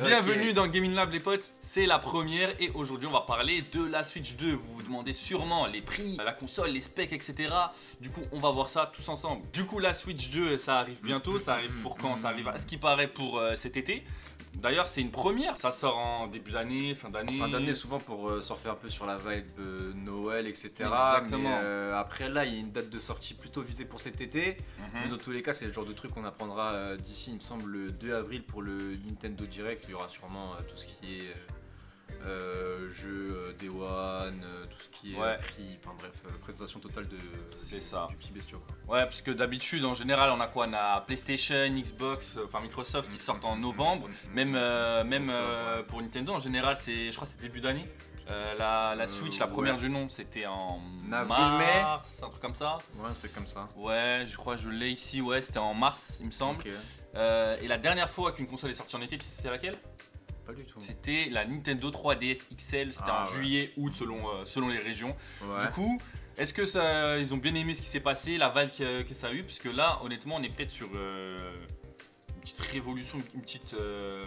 Bienvenue dans Gaming Lab les potes, c'est la première et aujourd'hui on va parler de la Switch 2. Vous vous demandez sûrement les prix, la console, les specs, etc. Du coup on va voir ça tous ensemble. Du coup la Switch 2 ça arrive bientôt, ça arrive pour quand? Ça arrive à ce qui paraît pour cet été. D'ailleurs c'est une première, ça sort en début d'année, fin d'année. Fin d'année souvent pour surfer un peu sur la vibe Noël, etc. Exactement. Mais, après là il y a une date de sortie plutôt visée pour cet été. Mais dans tous les cas c'est le genre de truc qu'on apprendra d'ici il me semble le 2 avril pour le Nintendo Direct. Il y aura sûrement tout ce qui est jeux Day One, tout ce qui est prix, enfin bref, présentation totale de c'est ça. Du petit bestiau quoi. Ouais, parce que d'habitude en général on a quoi? On a PlayStation, Xbox, enfin Microsoft qui sortent en novembre, même pour Nintendo en général c'est, je crois c'est début d'année. La Switch, la première du nom, c'était en mars, un truc comme ça. Ouais, un truc comme ça. Ouais, je crois que je l'ai ici, ouais, c'était en mars, il me semble. Okay. Et la dernière fois qu'une console est sortie en été, c'était laquelle? Pas du tout. C'était la Nintendo 3DS XL, c'était en juillet, août selon les régions. Ouais. Du coup, est-ce que ça, ils ont bien aimé ce qui s'est passé, la vibe que ça a eu? Parce que là, honnêtement, on est peut-être sur une petite révolution, une petite...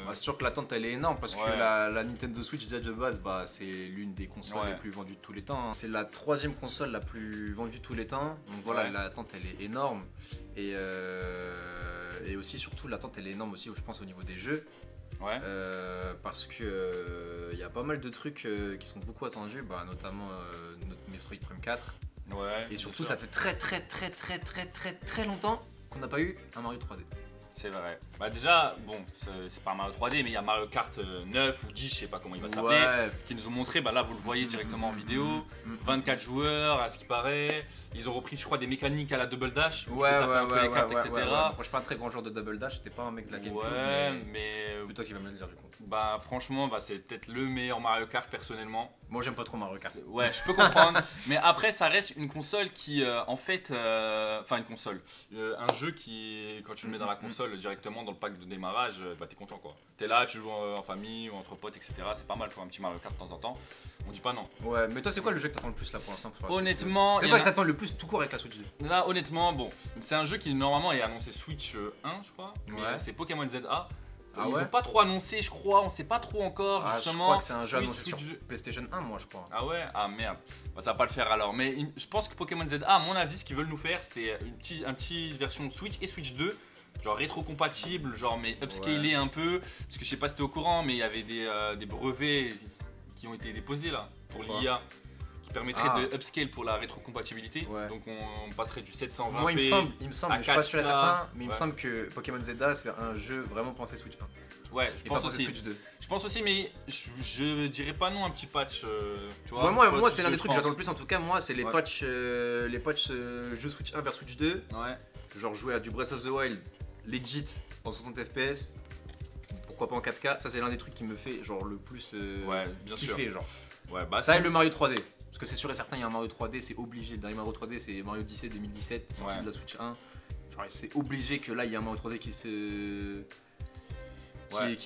c'est sûr que l'attente elle est énorme parce que la Nintendo Switch déjà de base c'est l'une des consoles les plus vendues de tous les temps. C'est la troisième console la plus vendue de tous les temps. Donc voilà, l'attente elle est énorme. Et aussi surtout l'attente elle est énorme aussi je pense au niveau des jeux. Ouais. Parce que y a pas mal de trucs qui sont beaucoup attendus, notamment notre Metroid Prime 4. Ouais. Et surtout ça fait très longtemps qu'on n'a pas eu un Mario 3D. C'est vrai. Bah déjà, bon, c'est pas Mario 3D, mais il y a Mario Kart 9 ou 10, je sais pas comment il va s'appeler, qui nous ont montré, là vous le voyez directement en vidéo, 24 joueurs à ce qui paraît, ils ont repris je crois des mécaniques à la Double Dash, les cartes, etc. Moi je suis pas un très grand joueur de Double Dash, t'es pas un mec de la GameCube, mais plutôt qui va me le dire du coup. Bah franchement, c'est peut-être le meilleur Mario Kart personnellement. Moi j'aime pas trop Mario Kart. Ouais, je peux comprendre, mais après ça reste une console qui en fait, enfin une console, un jeu qui, quand tu le mets dans la console directement dans le pack de démarrage, t'es content quoi. T'es là, tu joues en famille ou entre potes, etc. C'est pas mal pour un petit Mario Kart de temps en temps. On dit pas non. Ouais, mais toi c'est quoi le jeu que t'attends le plus là pour l'instant? Honnêtement, c'est quoi que t'attends le plus tout court avec la Switch 2? Là honnêtement, bon, c'est un jeu qui normalement est annoncé Switch 1 je crois, mais c'est Pokémon ZA. Ils ont pas trop annoncé je crois, on sait pas trop encore justement. Je crois que c'est un jeu annoncé sur PlayStation 1 moi je crois. Ah ouais? Ah merde, ça va pas le faire alors. Mais je pense que Pokémon ZA à mon avis ce qu'ils veulent nous faire c'est un petit version Switch et Switch 2. Genre rétro-compatible, genre mais upscalé un peu. Parce que je sais pas si t'es au courant mais il y avait des brevets qui ont été déposés là pour l'IA. Qui permettrait de upscale pour la rétrocompatibilité. Donc on passerait du 720p. Moi il me semble, je suis pas sûr et certain, mais il me semble que Pokémon ZA c'est un jeu vraiment pensé Switch 1. Ouais, je pense aussi. Switch 2. Je pense aussi, mais je dirais pas non un petit patch. Tu vois, moi c'est l'un des trucs que j'attends le plus en tout cas. Moi c'est les patchs jeux Switch 1 vers Switch 2. Ouais. Genre jouer à du Breath of the Wild legit en 60 fps. Pourquoi pas en 4K? Ça c'est l'un des trucs qui me fait genre le plus kiffer genre. Ouais, ça et le Mario 3D. Parce que c'est sûr et certain, il y a un Mario 3D, c'est obligé. Le dernier Mario 3D, c'est Mario Odyssey 2017, sorti de la Switch 1. C'est obligé que là, il y a un Mario 3D qui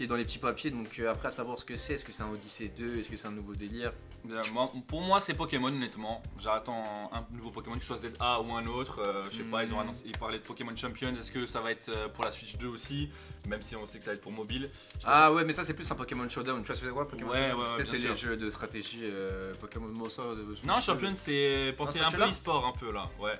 est dans les petits papiers. Donc après, à savoir ce que c'est. Est-ce que c'est un Odyssey 2? Est-ce que c'est un nouveau délire? Pour moi, c'est Pokémon, honnêtement. J'attends un nouveau Pokémon, que ce soit ZA ou un autre. Je sais pas, ils parlaient de Pokémon Champion. Est-ce que ça va être pour la Switch 2 aussi? Même si on sait que ça va être pour mobile. Ah ouais, mais ça, c'est plus un Pokémon Showdown. Tu vois ce que c'est quoi Pokémon Showdown? C'est les jeux de stratégie Pokémon Mossa. Non, Champion, c'est penser un peu e-sport, un peu là. Ouais.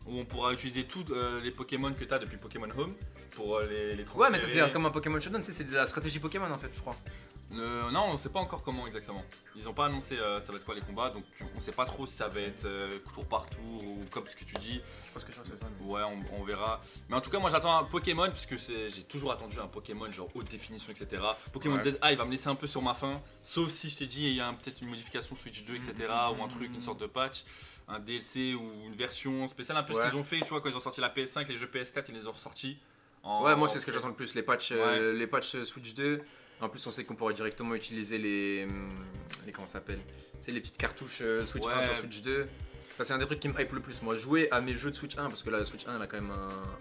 Où on pourra utiliser tous les Pokémon que tu as depuis Pokémon Home pour les transférer. Ouais, mais ça c'est comme un Pokémon Showdown, c'est de la stratégie Pokémon en fait, je crois. Non, on sait pas encore comment exactement. Ils ont pas annoncé ça va être quoi les combats, donc on sait pas trop si ça va être tour par tour ou comme ce que tu dis. Je pense que c'est ça. Mais... Ouais, on verra. Mais en tout cas, moi j'attends un Pokémon puisque j'ai toujours attendu un Pokémon genre haute définition, etc. Pokémon ZA, il va me laisser un peu sur ma faim. Sauf si je t'ai dit il y a peut-être une modification Switch 2, etc. Ou un truc, une sorte de patch. Un DLC ou une version spéciale, un peu ce qu'ils ont fait, tu vois, quand ils ont sorti la PS5, les jeux PS4, ils les ont ressortis. Moi c'est ce que j'attends le plus, les patchs Switch 2. En plus on sait qu'on pourrait directement utiliser les comment ça s'appelle? C'est les petites cartouches Switch 1 sur Switch 2. Ça c'est un des trucs qui me hype le plus, moi jouer à mes jeux de Switch 1, parce que la Switch 1 elle a quand même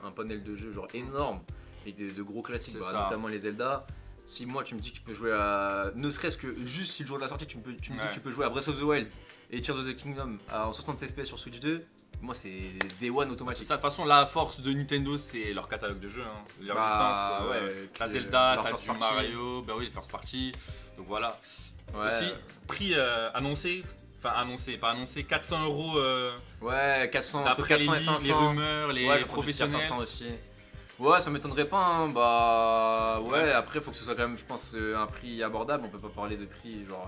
un panel de jeux genre énorme, et de gros classiques, notamment les Zelda. Si moi tu me dis que tu peux jouer à, ne serait-ce que juste si le jour de la sortie tu me dis que tu peux jouer à Breath of the Wild et Tears of the Kingdom en 60 fps sur Switch 2, moi c'est Day One C'est automatique. ça, de toute façon, la force de Nintendo, c'est leur catalogue de jeux, hein. Leur Bah, licence. ouais, T'as puis, Zelda, leur t'as first du party. Mario, bah oui, les first party. Donc voilà. Ouais. Aussi, prix annoncé, enfin annoncé, pas annoncé, 400 €. Ouais, 400, entre D'après 400 et les 500. rumeurs, les Ouais, j'ai professionnels. 500 aussi. Ouais, ça m'étonnerait pas, hein. Bah ouais, après faut que ce soit quand même, je pense, un prix abordable. On peut pas parler de prix genre.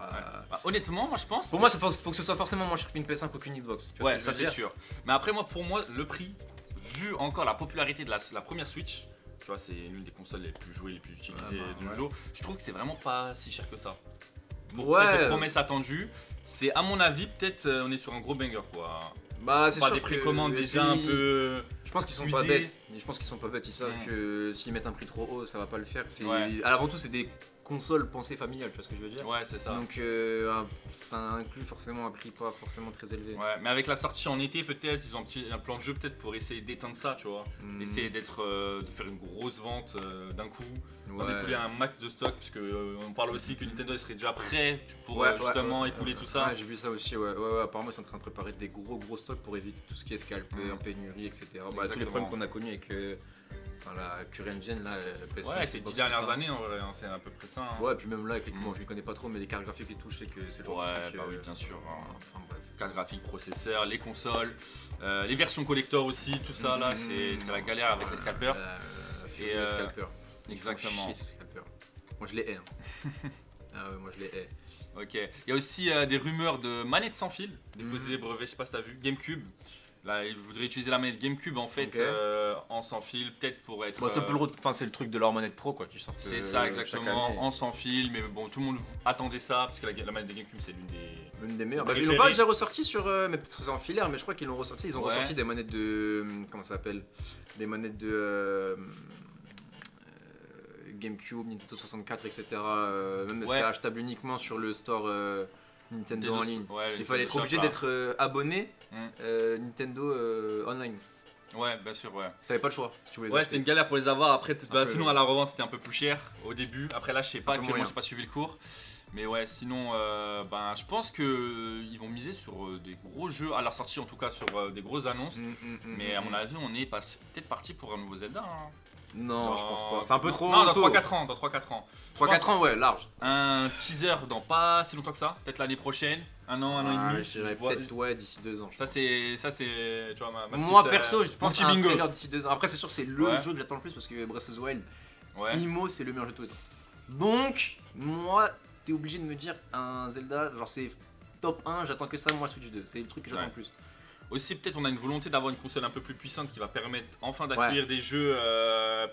Bah, honnêtement, moi je pense. Pour moi, faut que ce soit forcément moins cher qu'une PS5 ou qu'une Xbox. Tu vois Ouais, ce que ça je veux c'est dire. sûr. Mais après, moi, pour moi, le prix, vu encore la popularité de la première Switch, tu vois, c'est l'une des consoles les plus jouées, les plus utilisées de nos ouais. jours, je trouve que c'est vraiment pas si cher que ça. Pour Ouais. peut-être des promesses attendues, c'est à mon avis, peut-être on est sur un gros banger quoi. Bah c'est Pas sûr des que- précommandes et déjà un puis, peu. Je pense qu'ils sont usés. pas bêtes. Je pense qu'ils sont pas bêtes. Ils savent Mm. que s'ils mettent un prix trop haut, ça va pas le faire. Ouais. Avant tout, c'est des consoles pensées familiales. Tu vois ce que je veux dire. Ouais, c'est ça. Donc ça inclut forcément un prix pas forcément très élevé. Ouais, mais avec la sortie en été, peut-être, ils ont un plan de jeu peut-être pour essayer d'éteindre ça, tu vois. Mm. Essayer de faire une grosse vente d'un coup, d'en Ouais. écouler un max de stock, parce que on parle aussi que Nintendo serait déjà prêt pour Ouais, justement ouais, écouler ouais, tout ça. Ouais, j'ai vu ça aussi. Ouais, apparemment, ils sont en train de préparer des gros stocks pour éviter tout ce qui est scalp, Mm. en pénurie, etc. Bah, tous les Exactement. problèmes qu'on a connus avec la Current Gen, là, PS5, Ouais, ces Xbox, 10 dernières tout ça. années, en vrai, hein, c'est à peu près ça. hein. Ouais, puis même là, avec les, Mm. bon, je m'y connais pas trop, mais les cartes graphiques et tout, je sais que c'est le genre Ouais, de truc, bah oui, bien sûr. hein. Enfin bref. Carte graphique, processeur, les consoles, les versions collector aussi, tout ça là, c'est la galère avec les scalpers. Et Et, scalpers. exactement. Chier, ces scalpers. Moi je les hais. Hein. Ah ouais, moi je les hais. Ok. Il y a aussi des rumeurs de manettes sans fil, déposées brevet, je sais pas si t'as vu, GameCube. Là, ils voudraient utiliser la manette GameCube en fait Ok. En sans fil, peut-être pour être. Bon, c'est un peu c'est le truc de leur manette pro quoi qui sort. C'est ça exactement, en sans fil, mais bon, tout le monde attendait ça parce que la manette de GameCube c'est L'une des meilleures. Bah, ils préférées. l'ont pas déjà ressorti sur. Mais peut-être c'est en filaire, mais je crois qu'ils l'ont ressorti. Ils ont Ouais. ressorti des manettes de. Comment ça s'appelle. Des manettes de. GameCube, Nintendo 64, etc. Même Ouais. c'était achetable uniquement sur le store Nintendo en ligne. Ouais, Il fallait être Shop, obligé là. d'être abonné Mm. Nintendo online. Ouais, bien sûr, ouais. T'avais pas le choix si tu voulais les Ouais, acheter. c'était une galère pour les avoir. Après, peu- sinon à la revente c'était un peu plus cher au début. Après là, je sais pas, un peu actuellement moyen. j'ai pas suivi le cours. Mais ouais, sinon, je pense que ils vont miser sur des gros jeux à leur sortie, en tout cas sur des grosses annonces. Mais à mon avis, on est peut-être parti pour un nouveau Zelda. hein. Non, je pense pas. C'est un peu trop Non, dans tôt. 3-4 ans. Dans 3-4 ans. 3-4 ans, ouais, large. Un teaser dans pas si longtemps que ça. Peut-être l'année prochaine. Un an et demi. Je dirais Je vois- peut-être ouais, d'ici 2 ans. Ça, c'est. Tu vois, ma Moi petite, perso, je mon pense petit à un bingo. trailer d'ici 2 ans. Après, c'est sûr, c'est le Ouais. jeu que j'attends le plus parce que Breath of the Wild, Ouais. IMO, c'est le meilleur jeu de tous les temps. Donc, moi, t'es obligé de me dire un Zelda, genre c'est top 1, j'attends que ça, moi, Switch 2. C'est le truc que j'attends Ouais. le plus. Aussi, peut-être on a une volonté d'avoir une console un peu plus puissante qui va permettre enfin d'accueillir des jeux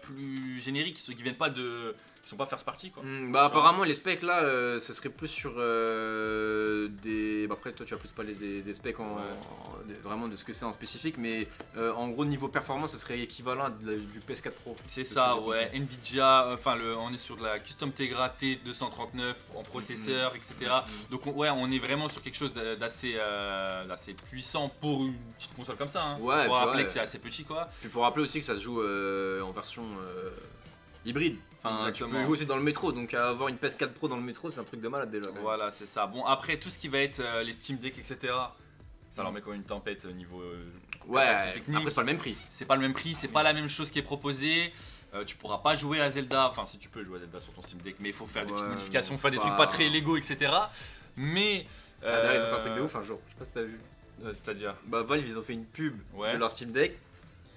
plus génériques, ceux qui viennent pas de. Qui sont pas first party quoi. Bah, apparemment, les specs là, ce serait plus sur des. Bah, après, toi, tu vas plus parler des specs vraiment de ce que c'est en spécifique, mais en gros, niveau performance, ce serait équivalent du PS4 Pro. C'est ce ça, que j'ai ouais. Nvidia, on est sur de la Custom Tegra T239 en processeur, etc. Donc, on est vraiment sur quelque chose d'assez puissant pour une petite console comme ça. Hein. Ouais, Faut bah rappeler ouais. que c'est assez petit quoi. Puis pour rappeler aussi que ça se joue en version hybride. Enfin, tu Exactement. peux jouer aussi dans le métro, donc avoir une PS4 Pro dans le métro, c'est un truc de malade déjà. quand même. Voilà, c'est ça. Bon, après, tout ce qui va être les Steam Deck, etc. Ça leur met quand même une tempête au niveau Ouais, capacité technique. après c'est pas le même prix. C'est pas le même prix, c'est pas la même chose qui est proposée. Tu pourras pas jouer à Zelda, enfin si tu peux jouer à Zelda sur ton Steam Deck, mais il faut faire des petites Ouais, modifications, faire des pas- trucs pas très légaux, etc. Mais. D'ailleurs, ils ont fait un truc de ouf un jour, je sais pas si t'as vu. C'est-à-dire Bah, Valve, ils ont fait une pub Ouais. de leur Steam Deck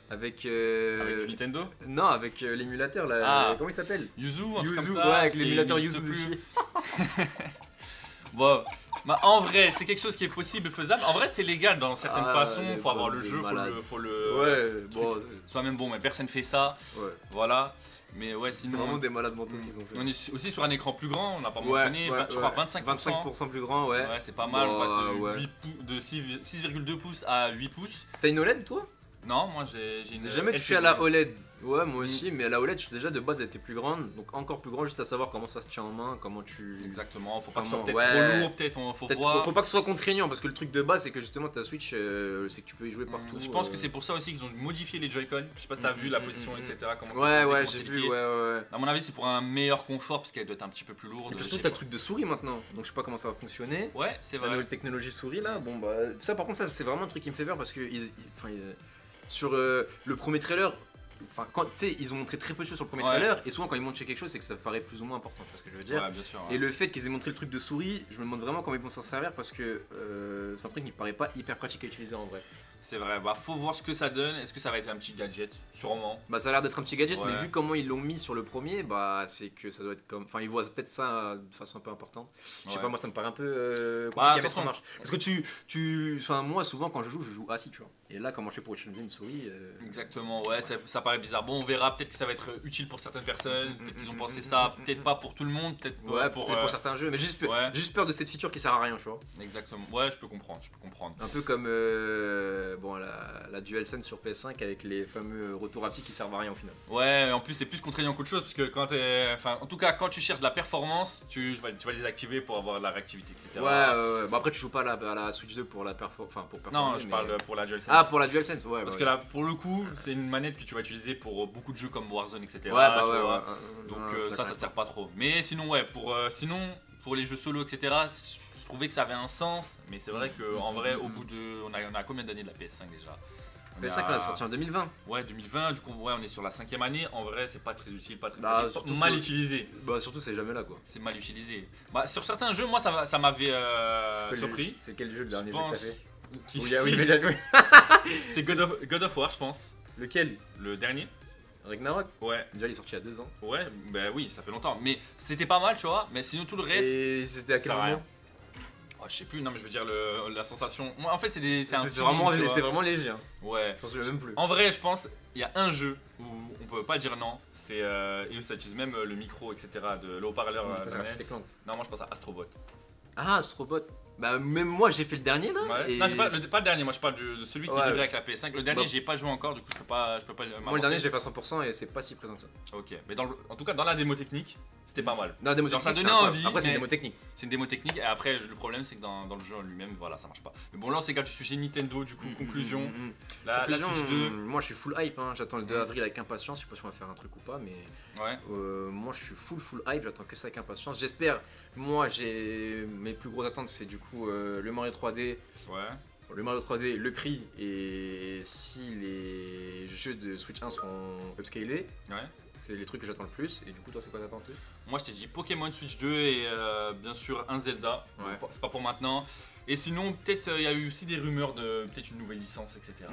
avec. avec du Nintendo Non, avec l'émulateur là. Ah. Comment il s'appelle Yuzu, un truc Yuzu, comme ouais, ça, avec qui l'émulateur n'existe Yuzu plus. dessus. Bon, bah, en vrai, c'est quelque chose qui est possible, faisable. En vrai, c'est légal dans certaines Ah, façons. les Faut avoir bonnes le jeu, malades. faut le. Ouais, bon, Soit même bon, mais personne fait ça. ouais. Voilà. Mais ouais, C'est sinon. vraiment des malades mentaux ce qu'ils ont fait. On est aussi sur un écran plus grand, on n'a pas Ouais, mentionné, ouais, je crois ouais. 25%. 25% plus grand, ouais. Ouais, c'est pas mal, on passe de, Ouais. 6,2 pouces à 8 pouces. T'as une OLED toi? Non, moi j'ai une. J'ai jamais touché LCD. à la OLED. Ouais, moi aussi, mais la OLED, déjà de base, elle était plus grande, donc encore plus grande, juste à savoir comment ça se tient en main, comment tu. Exactement, faut pas que ce soit Comment- peut-être ouais. trop lourd, peut-être, faut voir. Faut pas que ce soit contraignant, parce que le truc de base, c'est que justement ta Switch, c'est que tu peux y jouer partout. Je pense que c'est pour ça aussi qu'ils ont modifié les Joy-Con. Je sais pas si t'as vu la position, etc. Comment Ouais, c'est ouais, pensé, j'ai c'est vu, compliqué. ouais. À mon avis, c'est pour un meilleur confort parce qu'elle doit être un petit peu plus lourde. Et puis je surtout, sais t'as le pas. truc de souris maintenant, donc je sais pas comment ça va fonctionner. Ouais, c'est La vrai. nouvelle technologie souris là, bon bah. Ça, par contre, ça, c'est vraiment un truc qui me fait peur parce que. Sur le premier trailer. Enfin, quand tu sais, ils ont montré très peu de choses sur le premier Ouais. trailer, et souvent quand ils montrent quelque chose, c'est que ça paraît plus ou moins important, tu vois ce que je veux dire. Ouais, bien sûr. ouais. Et le fait qu'ils aient montré le truc de souris, je me demande vraiment comment ils vont s'en servir parce que c'est un truc qui me paraît pas hyper pratique à utiliser en vrai. C'est vrai, bah faut voir ce que ça donne. Est-ce que ça va être un petit gadget? Sûrement. Bah ça a l'air d'être un petit gadget, Ouais. mais vu comment ils l'ont mis sur le premier, bah c'est que ça doit être comme. Enfin, ils voient peut-être ça de façon un peu importante. Je sais Ouais. pas, moi ça me paraît un peu compliqué Bah, à de toute mettre en façon- marche. Parce que enfin moi souvent quand je joue assis, tu vois. Et là, comment je fais pour utiliser une souris Exactement, ouais, ça paraît bizarre. Bon, on verra, peut-être que ça va être utile pour certaines personnes, peut-être qu'ils ont pensé ça, peut-être pas pour tout le monde, peut-être Ouais, peut-être pour certains jeux, mais j'ai ouais. juste peur de cette feature qui sert à rien, tu vois. Exactement, ouais, je peux comprendre. Un peu comme bon, la DualSense sur PS5 avec les fameux retours haptiques qui servent à rien au final. Ouais, en plus c'est plus contraignant qu'autre chose, parce que quand en tout cas, quand tu cherches de la performance, tu vas les activer pour avoir de la réactivité, etc. Ouais. Bon, après, tu joues pas à la Switch 2 pour la performance. Non, je parle pour la DualSense. Ah, pour la DualSense, ouais. Parce que là, pour le coup, c'est une manette que tu vas utiliser pour beaucoup de jeux comme Warzone, etc. Ouais, bah tu ouais, vois. ouais. Donc Ouais, ça te sert pas trop. Mais sinon, ouais, pour les jeux solo, etc., je trouvais que ça avait un sens. Mais c'est vrai qu'en vrai, au bout de. On a combien d'années de la PS5 déjà? PS5, elle est sortie en 2020. Ouais, 2020, du coup, ouais, on est sur la 5ème année. En vrai, c'est pas très utile, pas très Bah, pratique, surtout mal que- utilisé. Bah, surtout, c'est jamais là, quoi. C'est mal utilisé. Bah, sur certains jeux, moi, ça m'avait surpris. C'est quel jeu le Je dernier jeu que pense. t'as fait Qui- Oui, mais oui. C'est God of War, je pense. Lequel Le dernier. Ragnarok. Ouais, Déjà, il est sorti il y a 2 ans. ouais, bah oui, ça fait longtemps. Mais c'était pas mal, tu vois. Mais sinon, tout le reste. Et c'était à quel ça sert à moment rien. Oh, je sais plus, non, mais je veux dire, la sensation. Moi, en fait, c'est un C'était feeling, tu vois. c'était vraiment léger. Hein. Ouais. Je pense que je l'ai même plus. En vrai, je pense, il y a un jeu où on peut pas dire non. C'est. Et ça utilise même le micro, etc. de le haut-parleur. Je de pense la à manette. Ratchet & Clank. Non, moi, je pense à Astrobot. Ah, Astrobot. Bah, même moi, j'ai fait le dernier là. Ouais. Et Non, pas le dernier, moi je parle de celui qui Ouais. est livré avec la PS5. Le dernier, Bah. j'y ai pas joué encore, du coup je peux pas moi, le m'avancer. dernier, j'ai fait à 100% et c'est pas si présent que ça. Ok, mais en tout cas, dans la démo technique, c'était pas mal. Non, démo Genre, ça technique, donnait c'est envie, Après, c'est mais- une démo technique. C'est une démo technique, et après, le problème c'est que dans le jeu en lui-même, voilà, ça marche pas. Mais bon, là, c'est quand tu sujet Nintendo, du coup, conclusion. La Conclusion, Switch 2, moi je suis full hype, hein. J'attends le 2 Mm. avril avec impatience, je sais pas si on va faire un truc ou pas, mais ouais, moi je suis full hype, j'attends que ça avec impatience. J'espère, moi j'ai mes plus grosses attentes, c'est du coup le Mario 3D, ouais. le prix et si les jeux de Switch 1 seront upscalés, Ouais. c'est les trucs que j'attends le plus. Et du coup, toi, c'est quoi t'attends le plus? Moi, je t'ai dit Pokémon Switch 2 et bien sûr un Zelda. Ouais. Bon, c'est pas pour maintenant. Et sinon, peut-être il y a eu aussi des rumeurs de peut-être une nouvelle licence, etc.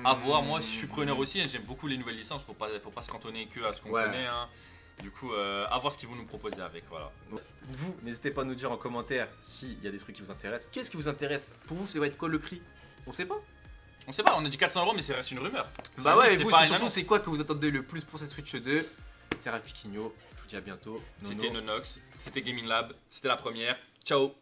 À voir, moi si je suis preneur aussi, hein, j'aime beaucoup les nouvelles licences, faut pas se cantonner que à ce qu'on Ouais. connaît. Hein. Du coup, à voir ce qu'ils vont nous proposer avec, voilà. Vous, n'hésitez pas à nous dire en commentaire s'il y a des trucs qui vous intéressent. Qu'est-ce qui vous intéresse? Pour vous, ça va être quoi le prix? On sait pas. On sait pas, on a dit 400 €, mais c'est reste une rumeur. Bah ouais, et c'est vous, pas c'est une surtout annonce. c'est quoi que vous attendez le plus pour cette Switch 2? C'était Rafiquinho, je vous dis à bientôt. C'était Nono. Nonox, c'était Gaming Lab, c'était la première. Ciao.